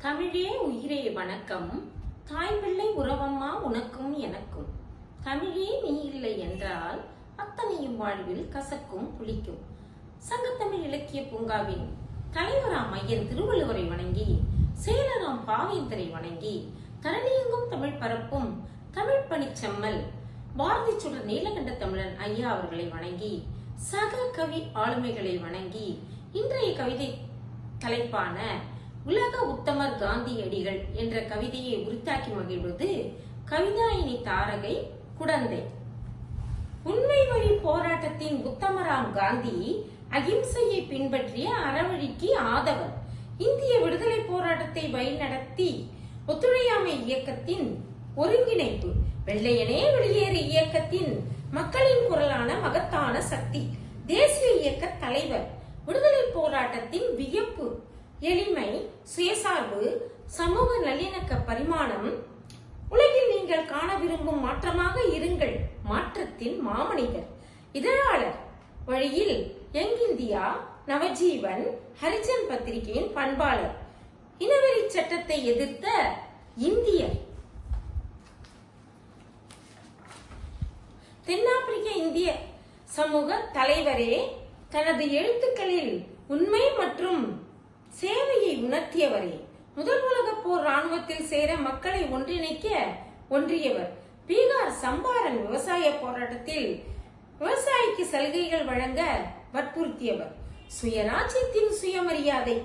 தமிழே உயிரே வணக்கம். தாய் பிள்ளை உறவம்மா உனக்கும் எனக்கும். தமிழே நீ இல்லை என்றால் அத்தனையும் வாழ்வில் கசக்கும் புளிக்கும். சங்கத்தமிழ் இலக்கிய பூங்காவின் தலைவராம் ஐயன் திருவள்ளுவரை வணங்கி, செயலராம் பாவேந்தரை வணங்கி, தரணியெங்கும் தமிழ் பரப்பும் தமிழ் பணிச்செம்மல் பாரதி சுடர் நீலகண்ட தமிழன் ஐயா அவர்களை வணங்கி, சக கவி ஆளுமைகளை வணங்கி, இன்றைய கவிதை தலைப்பான உலக உத்தமர் காந்தியடிகள் என்ற கவிதையை உரித்தாக்கி மகிழ்வது கவிதாயினி தாரகை குடந்தை. உண்மை வழி போராட்டத்தின் உத்தமராம் காந்தி அகிம்சையை பின்பற்றிய அறவழிக்கு ஆதவர். இந்திய விடுதலை போராட்டத்தை வழிநடத்தி ஒத்துழையாமை இயக்கத்தின் ஒருங்கிணைப்பு, வெள்ளையனே வெளியேறு இயக்கத்தின் மக்களின் குரலான மகத்தான சக்தி, தேசிய இயக்க தலைவர், விடுதலை போராட்டத்தின் வியப்பு, எளிமை, சுயசார்பு, சமூக நல்லிணக்க பரிமாணம், உலகில் நீங்கள் காண விரும்பும் மாற்றமாக இருங்கள், மாற்றத்தின் மாமனிதர், இதழாளர் வழியில் யங் இந்தியா, நவஜீவன், ஹரிஜன் பத்திரிகையின் பண்பாளர், இனவெறி சட்டத்தை எதிர்த்த இந்தியர், தென்னாப்பிரிக்க இந்திய சமூக தலைவரே, தனது எழுத்துக்களில் உண்மை மற்றும் சேவையை உணர்த்தியவரே, முதல் உலக போர் ராணுவத்தில் சேர மக்களை ஒன்றியவர், பீகார் சம்பாரன் விவசாய போராட்டத்தில் விவசாயிக்கு சலுகைகள் வழங்க வற்புறுத்தியவர், சுயராஜ்யத்தின் சுயமரியாதை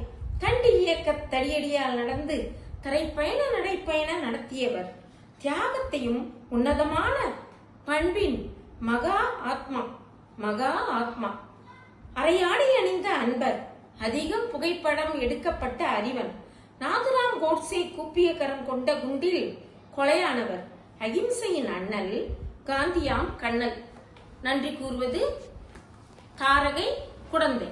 கண்டு இயக்க தடியடியால் நடந்து தரைப்பயண நடைப்பயண நடத்தியவர், தியாகத்தையும் உன்னதமான பண்பின் மகா ஆத்மா, அரையாடை அணிந்த அன்பர், அதிகம் புகைப்படம் எடுக்கப்பட்ட அறிவன், நாதுராம் கோட்சே கூப்பிய கரம் கொண்ட குண்டில் கொலையானவர், அகிம்சையின் அண்ணல், காந்தியாம் கண்ணல். நன்றி கூறுவது தாரகை குடந்தை.